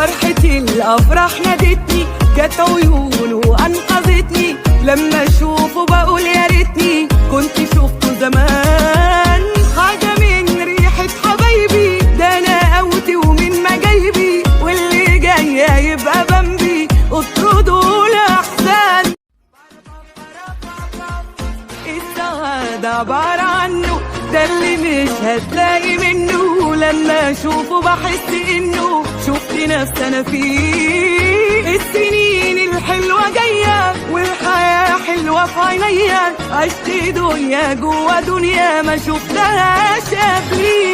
فرحتي الافراح نادتني، جت عيونه وانقذتني، لما اشوفه بقول يا ريتني كنت شفته زمان. حاجه من ريحه حبايبي، ده انا قوتي ومن مجايبي، واللي جاي يبقى بمبي اطردوا الاحزان. السعاده عباره عنه، ده اللي مش هتلاقي منه، لما اشوفه بحس انه شفت نفسي انا فيه. السنين الحلوه جايه والحياه حلوه في عينيا، عشت دنيا جوا دنيا ما شفتهاش قبلي.